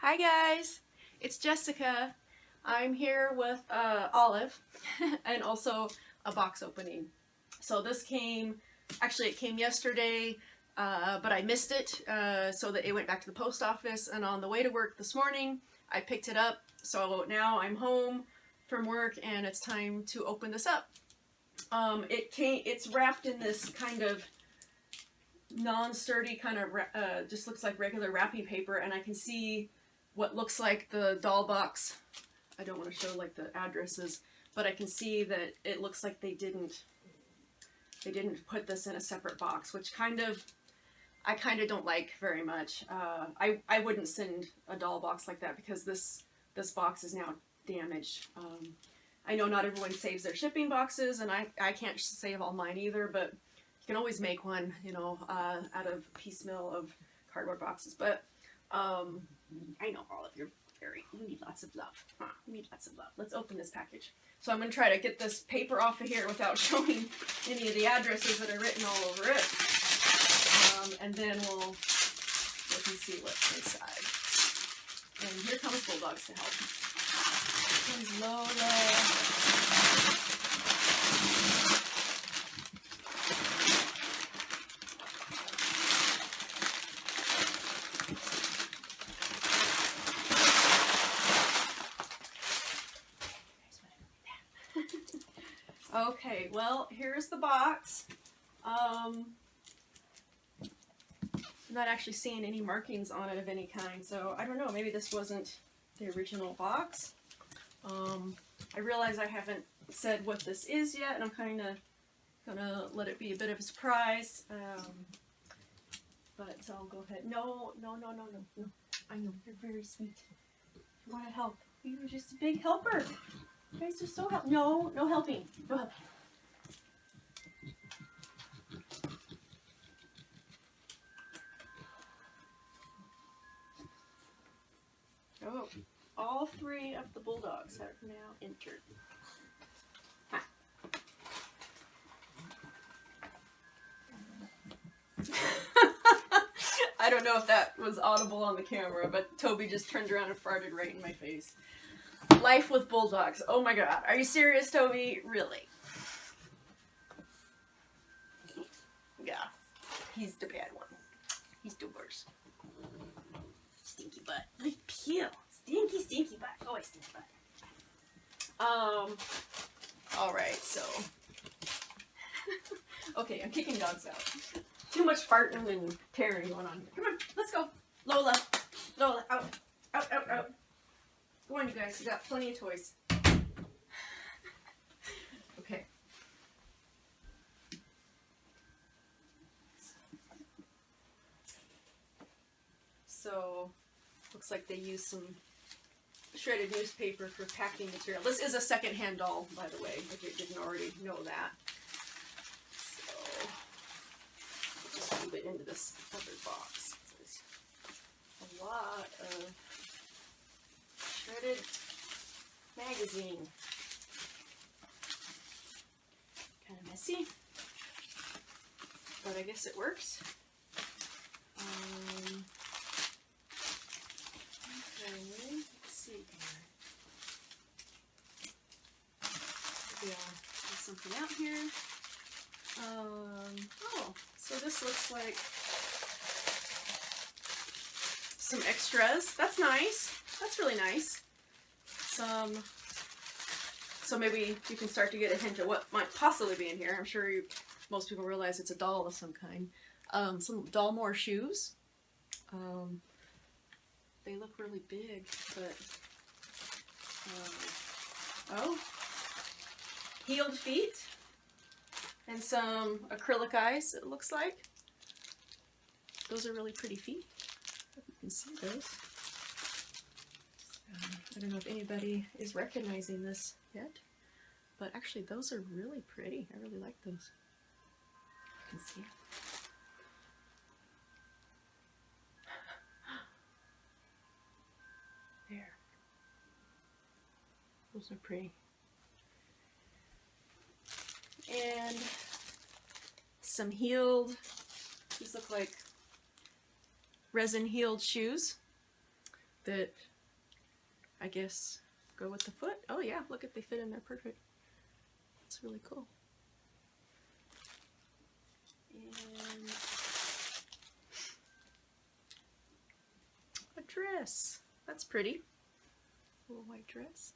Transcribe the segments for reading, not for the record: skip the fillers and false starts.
Hi guys, it's Jessica. I'm here with Olive and also a box opening. So this came, actually it came yesterday, but I missed it so that it went back to the post office, and on the way to work this morning I picked it up. So now I'm home from work and it's time to open this up. It's wrapped in this kind of non-sturdy kind of just looks like regular wrapping paper, and I can see what looks like the doll box. I don't want to show like the addresses, but I can see that it looks like they didn't put this in a separate box, which I kind of don't like very much. I wouldn't send a doll box like that because this box is now damaged. I know not everyone saves their shipping boxes, and I can't save all mine either, but you can always make one, you know, out of piecemeal of cardboard boxes. But I know all of you need lots of love. You need lots of love. Let's open this package. So I'm going to try to get this paper off of here without showing any of the addresses that are written all over it. And then we'll look and see what's inside. And here comes Bulldogs to help. Here comes Lola. Okay, well, here's the box. I'm not actually seeing any markings on it of any kind, so I don't know, maybe this wasn't the original box. I realize I haven't said what this is yet, and I'm kind of gonna let it be a bit of a surprise. But I'll go ahead. No. I know, you're very sweet. You want to help. You're just a big helper. You guys are so help. No helping. No helping. Oh, all three of the Bulldogs have now entered. Hi. I don't know if that was audible on the camera, but Toby just turned around and farted right in my face. Life with Bulldogs. Oh my god. Are you serious, Toby? Really? Yeah. He's the bad one. He's the worst. Stinky butt. Like peel. Stinky butt. Oh, I stinky butt. Alright, so. Okay, I'm kicking dogs out. Too much farting and tearing going on here. Come on, let's go. Lola, out. Go on, you guys. You got plenty of toys. Okay. So, looks like they used some shredded newspaper for packing material. This is a second-hand doll, by the way, if you didn't already know that. So, I'll just move it into this other box. There's a lot of shredded magazine. Kind of messy, but I guess it works. Okay, let's see here. Maybe I'll pull something out here. Oh, so this looks like some extras. That's nice. That's really nice. So maybe you can start to get a hint of what might possibly be in here. I'm sure most people realize it's a doll of some kind. Some Dollmore shoes. They look really big, but oh, heeled feet and some acrylic eyes. It looks like those are really pretty feet. I hope you can see those. I don't know if anybody is recognizing this yet, but actually those are really pretty. I really like those. You can see. There. Those are pretty. And some heeled, these look like resin heeled shoes. that I guess go with the foot. Oh yeah, look if they fit in there perfect. It's really cool. And a dress. That's pretty. A little white dress.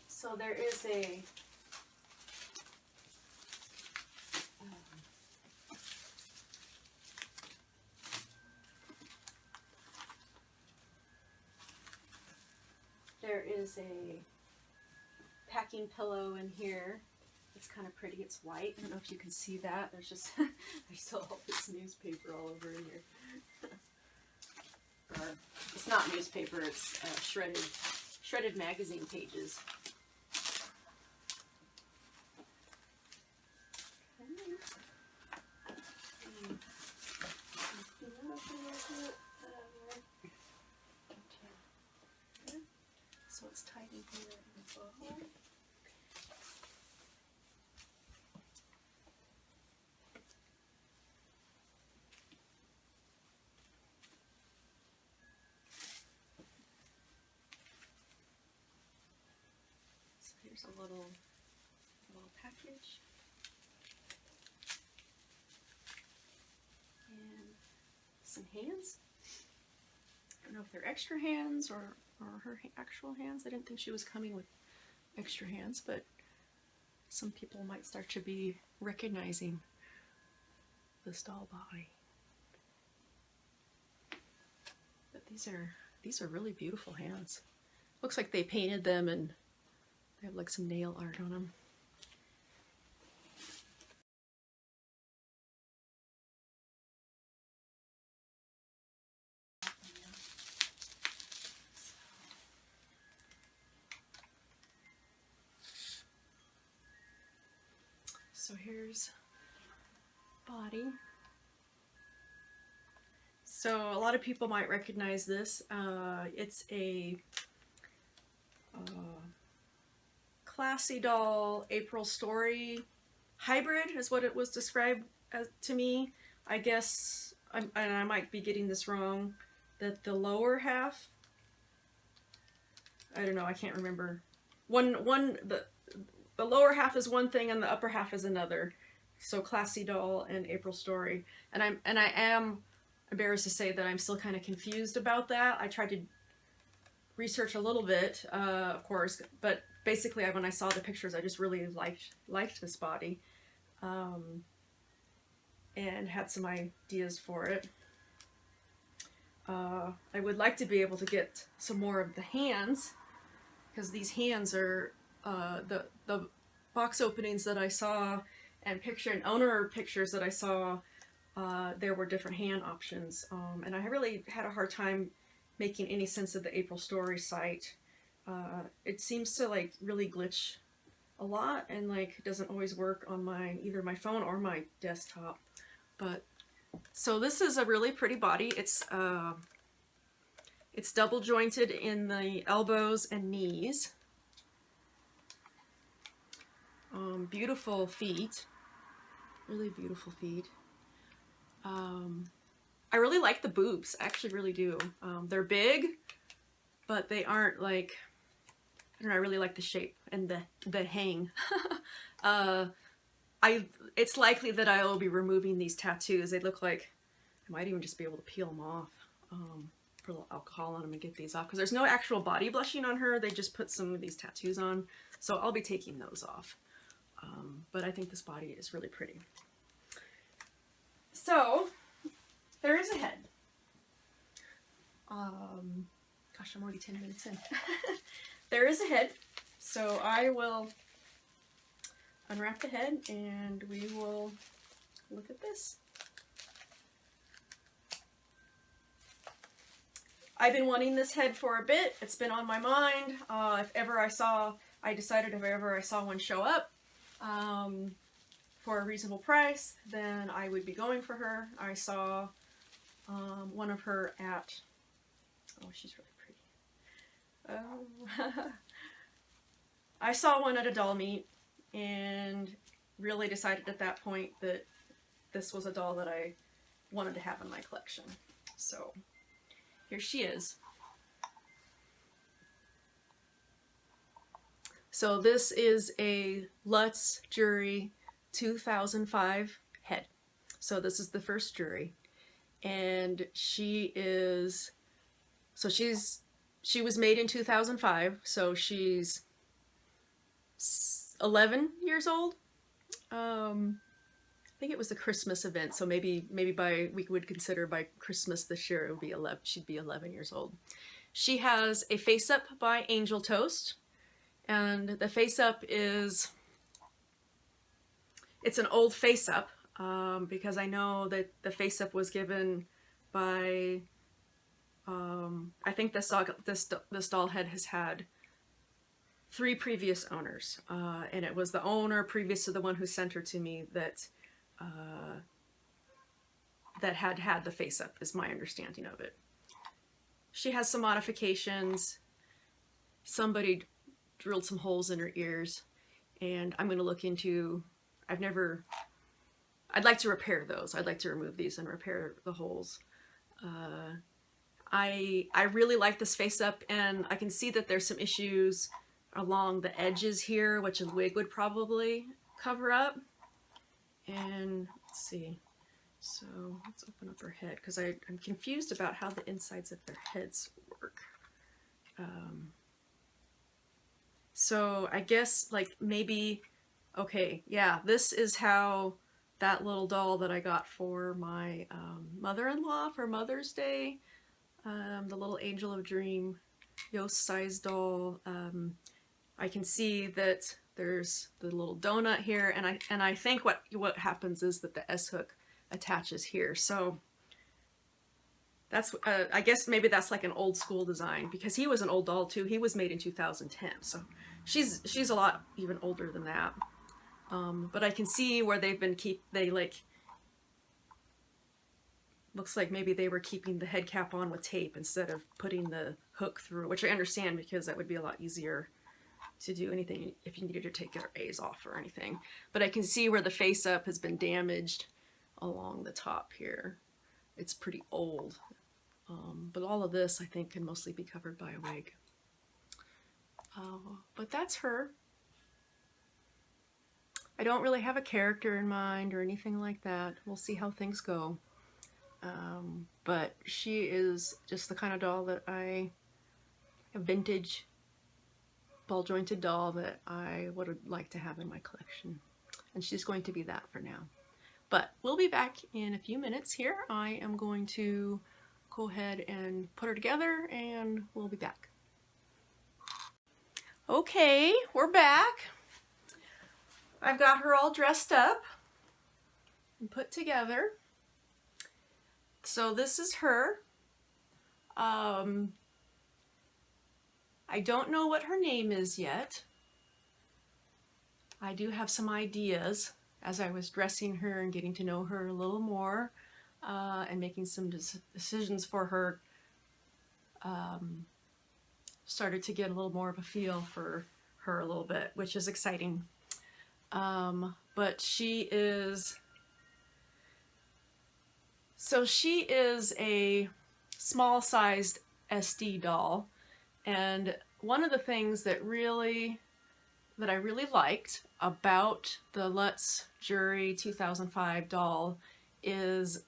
So there is a packing pillow in here. It's kind of pretty. It's white. I don't know if you can see that. There's just there's still all this newspaper all over in here. Or it's not newspaper. It's shredded magazine pages. So it's tied in here in the bow. So here's a little package. And some hands. I don't know if they're extra hands or her actual hands. I didn't think she was coming with extra hands, but some people might start to be recognizing this doll body. But these are really beautiful hands. Looks like they painted them and they have like some nail art on them. So here's body. So a lot of people might recognize this. It's a Classy Doll April Story hybrid is what it was described as to me. I guess, and I might be getting this wrong, that the lower half, I don't know, I can't remember. The lower half is one thing and the upper half is another. So Classy Doll and April Story. And I am embarrassed to say that I'm still kind of confused about that. I tried to research a little bit, of course, but basically when I saw the pictures, I just really liked this body, and had some ideas for it. I would like to be able to get some more of the hands, because these hands are the box openings that I saw and owner pictures that I saw. There were different hand options, and I really had a hard time making any sense of the April Story site. It seems to like really glitch a lot, and like it doesn't always work on either my phone or my desktop. But so this is a really pretty body. It's double jointed in the elbows and knees. Beautiful feet, really beautiful feet. I really like the boobs. I actually really do. They're big, but they aren't like, I don't know, I really like the shape and the hang. It's likely that I will be removing these tattoos. They look like I might even just be able to peel them off. Put a little alcohol on them and get these off, because there's no actual body blushing on her. They just put some of these tattoos on, so I'll be taking those off. But I think this body is really pretty. So there is a head. Gosh, I'm already 10 minutes in. There is a head, so I will unwrap the head and we will look at this. I've been wanting this head for a bit. It's been on my mind. I decided if ever I saw one show up for a reasonable price, then I would be going for her. I saw one of her at, oh she's really pretty. Oh. I saw one at a doll meet and really decided at that point that this was a doll that I wanted to have in my collection. So here she is. So this is a Luts Juri 2005 head. So this is the first Juri, and she was made in 2005, so she's 11 years old. I think it was the Christmas event, so maybe we would consider by Christmas this year it would be 11. She'd be 11 years old. She has a face up by Angel Toast, and the face up it's an old face up because I know that the face up was given by I think this doll head has had 3 previous owners, and it was the owner previous to the one who sent her to me that had the face up, is my understanding of it. She has some modifications. Somebody drilled some holes in her ears, and I'm going to look into, I'd like to repair those. I'd like to remove these and repair the holes. I really like this face up, and I can see that there's some issues along the edges here, which a wig would probably cover up. And let's see. So let's open up her head, because I'm confused about how the insides of their heads work. So I guess like maybe, okay, yeah, this is how that little doll that I got for my mother-in-law for Mother's Day, the little Angel of Dream Yost size doll. I can see that there's the little donut here, and I think what happens is that the S-hook attaches here. So that's I guess maybe that's like an old school design, because he was an old doll too. He was made in 2010, so she's a lot even older than that. But I can see where looks like maybe they were keeping the head cap on with tape instead of putting the hook through, which I understand, because that would be a lot easier to do anything if you needed to take your A's off or anything. But I can see where the face up has been damaged along the top here. It's pretty old. But all of this I think can mostly be covered by a wig. But that's her. I don't really have a character in mind or anything like that. We'll see how things go. But she is just the kind of doll that a vintage ball jointed doll that I would like to have in my collection. And she's going to be that for now. But we'll be back in a few minutes here. I am going to go ahead and put her together, and we'll be back. Okay, we're back. I've got her all dressed up and put together. So this is her. I don't know what her name is yet. I do have some ideas as I was dressing her and getting to know her a little more, and making some decisions for her. Started to get a little more of a feel for her a little bit, which is exciting. But she is a small-sized SD doll, and one of the things that I really liked about the Luts Juri 2005 doll is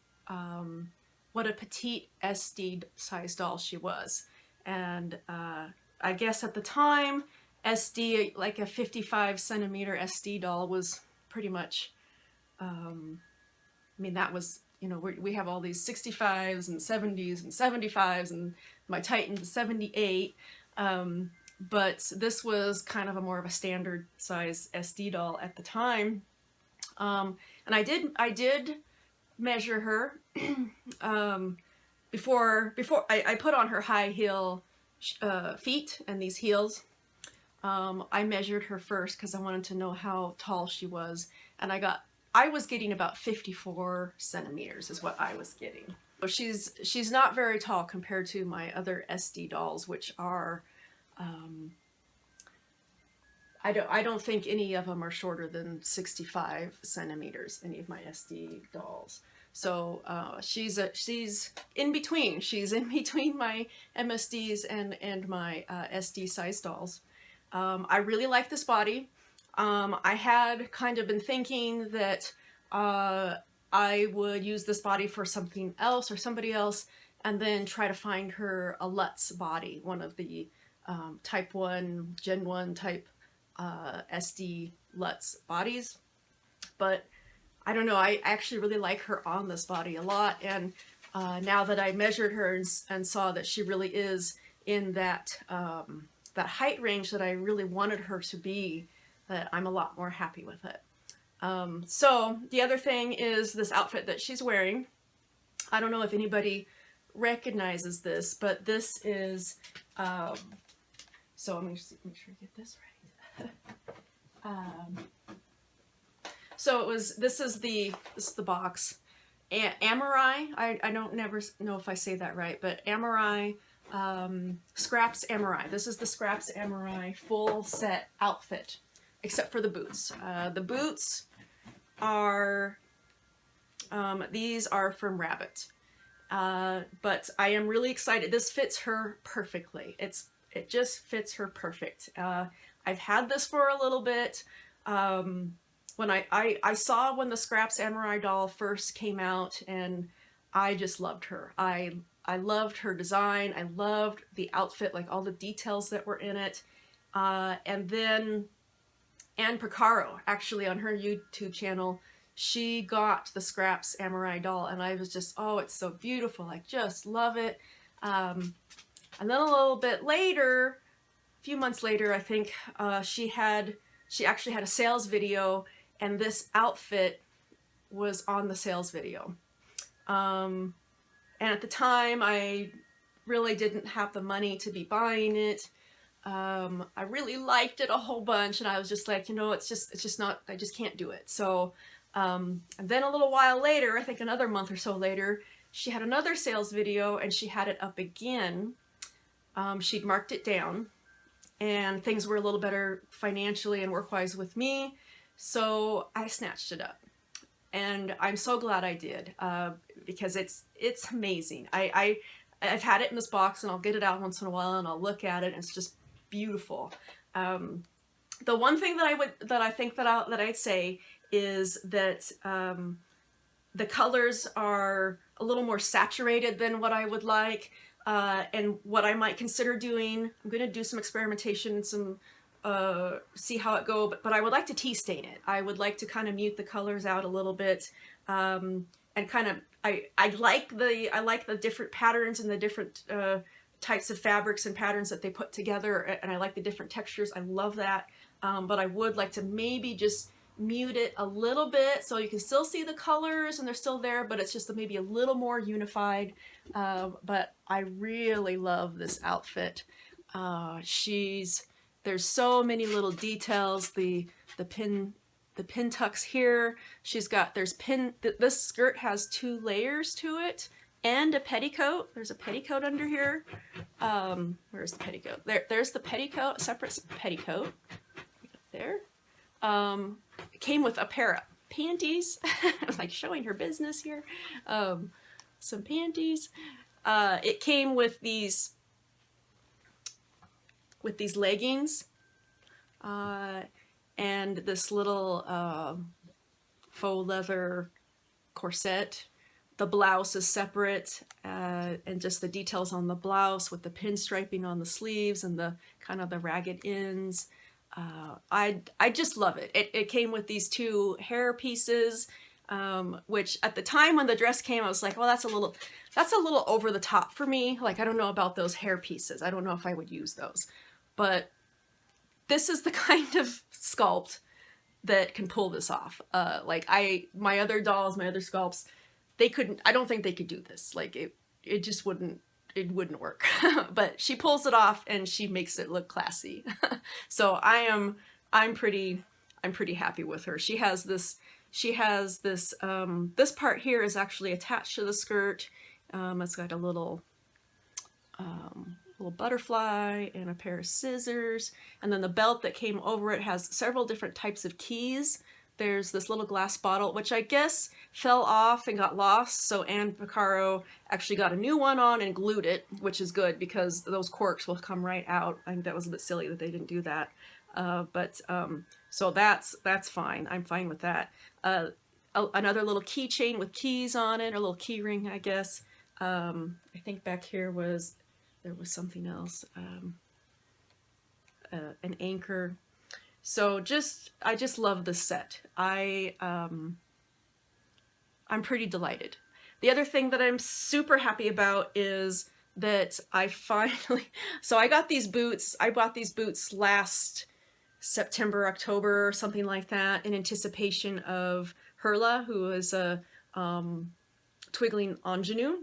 what a petite SD size doll she was. And I guess at the time, SD, like a 55 centimeter SD doll, was pretty much, I mean, that was, you know, we have all these 65s and 70s and 75s, and my Titan's 78, but this was kind of more of a standard size SD doll at the time. And I did measure her before I put on her high heel feet and these heels. I measured her first because I wanted to know how tall she was, and I was getting about 54 centimeters is what I was getting. She's not very tall compared to my other SD dolls, which are, I don't think any of them are shorter than 65 centimeters, any of my SD dolls. So she's in between. She's in between my MSDs and my SD size dolls. I really like this body. I had kind of been thinking that I would use this body for something else or somebody else, and then try to find her a Luts body, one of the Type 1, Gen 1 type SD Luts bodies. But I don't know, I actually really like her on this body a lot, and now that I measured her and saw that she really is in that that height range that I really wanted her to be, that I'm a lot more happy with it. So the other thing is this outfit that she's wearing. I don't know if anybody recognizes this, but this is, so I'm going to make sure I get this right. So this is the box. Amorai, I don't never know if I say that right, but Amorai, Scraps Amorai. This is the Scraps Amorai full set outfit, except for the boots. The boots are, these are from Rabbit. But I am really excited. This fits her perfectly. It just fits her perfect. I've had this for a little bit. When I saw when the Scraps Amorai doll first came out, and I just loved her. I loved her design. I loved the outfit, like all the details that were in it. And then Anne Picaro, actually on her YouTube channel, she got the Scraps Amorai doll, and I was just, oh, it's so beautiful. I just love it. And then a little bit later, a few months later, I think, she actually had a sales video, and this outfit was on the sales video. And at the time, I really didn't have the money to be buying it. I really liked it a whole bunch, and I was just like, you know, it's just not, I just can't do it. So, and then a little while later, I think another month or so later, she had another sales video, and she had it up again. She'd marked it down, and things were a little better financially and work-wise with me, so I snatched it up. And I'm so glad I did, because it's amazing. I've had it in this box, and I'll get it out once in a while, and I'll look at it, and it's just beautiful. The one thing that I'd say is that the colors are a little more saturated than what I would like, and what I might consider doing. I'm going to do some experimentation and some see how it goes, but I would like to tea stain it. I would like to kind of mute the colors out a little bit, and kind of I like the different patterns and the different types of fabrics and patterns that they put together, and I like the different textures. I love that, but I would like to maybe just mute it a little bit so you can still see the colors and they're still there, but it's just maybe a little more unified. But I really love this outfit. There's so many little details. The pin tucks here. This skirt has 2 layers to it and a petticoat. There's a petticoat under here. Where's the petticoat? There's the petticoat, a separate petticoat. There. It came with a pair of panties. I'm like showing her business here. Some panties. It came with these leggings, and this little faux leather corset. The blouse is separate, and just the details on the blouse with the pinstriping on the sleeves and the kind of the ragged ends. I just love it. It came with these 2 hair pieces, which at the time when the dress came, I was like, well, that's a little over the top for me. Like, I don't know about those hair pieces. I don't know if I would use those, but this is the kind of sculpt that can pull this off. My other dolls, my other sculpts, I don't think they could do this. Like it just wouldn't work. But she pulls it off and she makes it look classy. So I'm pretty happy with her. She has this this part here is actually attached to the skirt, It's got a little butterfly and a pair of scissors, and then the belt that came over it has several different types of keys. There's this little glass bottle, which I guess fell off and got lost, so Anne Picaro actually got a new one on and glued it, which is good because those corks will come right out. I think that was a bit silly that they didn't do that. So that's fine. I'm fine with that. Another little keychain with keys on it, a little key ring, I guess. I think back here there was something else, an anchor. So I just love this set. I'm pretty delighted. The other thing that I'm super happy about is that I finally, so I got these boots, I bought these boots last September, October, something like that, in anticipation of Herla, who is a twiggling ingenue.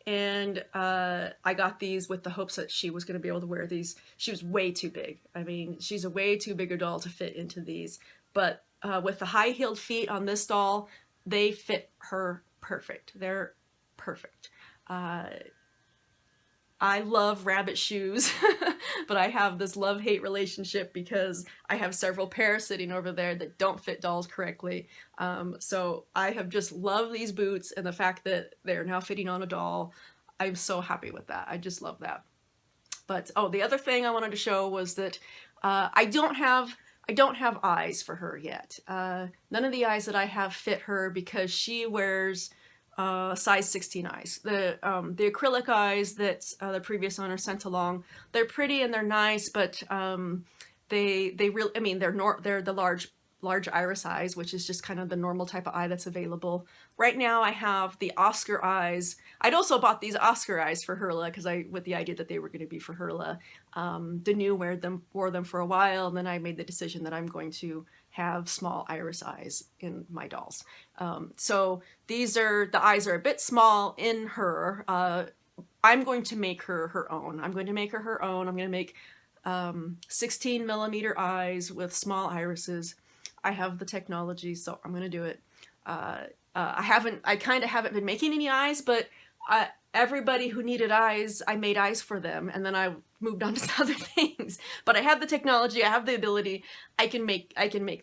And I got these with the hopes that she was going to be able to wear these. She was way too big. I mean, she's a way too big a doll to fit into these. But with the high-heeled feet on this doll, they fit her perfect. They're perfect. I love rabbit shoes, but I have this love-hate relationship because I have several pairs sitting over there that don't fit dolls correctly. So I have just loved these boots, and the fact that they're now fitting on a doll, I'm so happy with that. I just love that. But oh, the other thing I wanted to show was that I don't have eyes for her yet. None of the eyes that I have fit her because she wears size 16 eyes. The acrylic eyes that the previous owner sent along, they're pretty and they're nice, but they really, I mean, they're the large iris eyes, which is just kind of the normal type of eye that's available. Right now I have the Oscar eyes. I'd also bought these Oscar eyes for Herla because with the idea that they were going to be for Herla. Danu wore them for a while, and then I made the decision that I'm going to have small iris eyes in my dolls. So the eyes are a bit small in her. I'm going to make her own. I'm going to make her own. I'm going to make 16 millimeter eyes with small irises. I have the technology, so I'm going to do it. I kind of haven't been making any eyes, but everybody who needed eyes, I made eyes for them, and then I moved on to other things. But I have the technology, I have the ability, I can make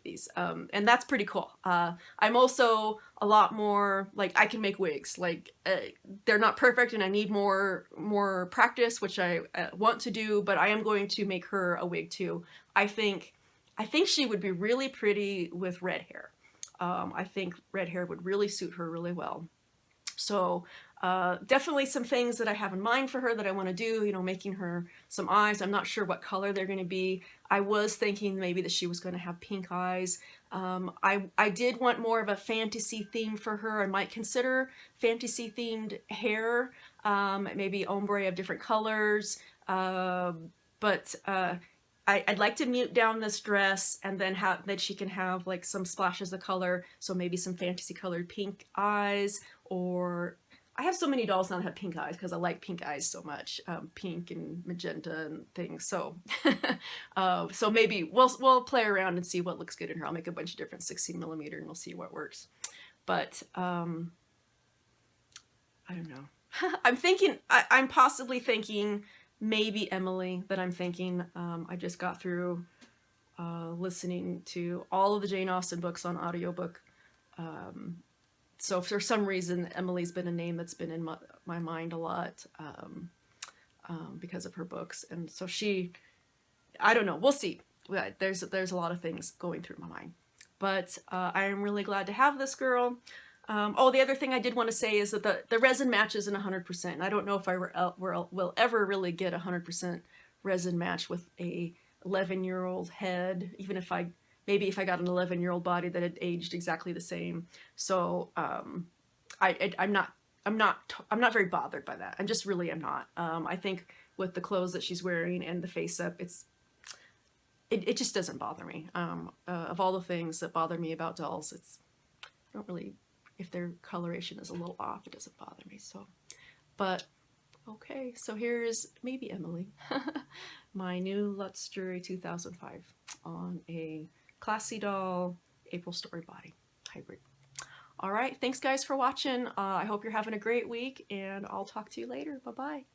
these, and that's pretty cool. I'm also a lot more, like, I can make wigs. Like, they're not perfect, and I need more practice, which I want to do, but I am going to make her a wig too. I think she would be really pretty with red hair. I think red hair would really suit her really well. So definitely some things that I have in mind for her that I want to do, you know, making her some eyes. I'm not sure what color they're going to be. I was thinking maybe that she was going to have pink eyes. I did want more of a fantasy theme for her. I might consider fantasy themed hair, maybe ombre of different colors, but I'd like to mute down this dress and then that she can have like some splashes of color, so maybe some fantasy colored pink eyes, or I have so many dolls now that have pink eyes because I like pink eyes so much, pink and magenta and things. So, so maybe we'll play around and see what looks good in her. I'll make a bunch of different 16 millimeter and we'll see what works. But I don't know. I'm possibly thinking maybe Emily that I'm thinking. I just got through listening to all of the Jane Austen books on audiobook. So for some reason, Emily's been a name that's been in my mind a lot because of her books. And so I don't know, we'll see. There's a lot of things going through my mind. But I am really glad to have this girl. Oh, the other thing I did want to say is that the resin match isn't 100%. I don't know if I will ever really get 100% resin match with a 11-year-old head, even if maybe if I got an 11-year-old body that had aged exactly the same. So I'm not very bothered by that. I just really am not. I think with the clothes that she's wearing and the face up, it just doesn't bother me. Of all the things that bother me about dolls, I don't really, if their coloration is a little off, it doesn't bother me. So, but okay, so here's maybe Emily, my new Luts Juri 2005 on a Classy Doll April Story body hybrid. All right, thanks guys for watching. I hope you're having a great week, and I'll talk to you later. Bye-bye.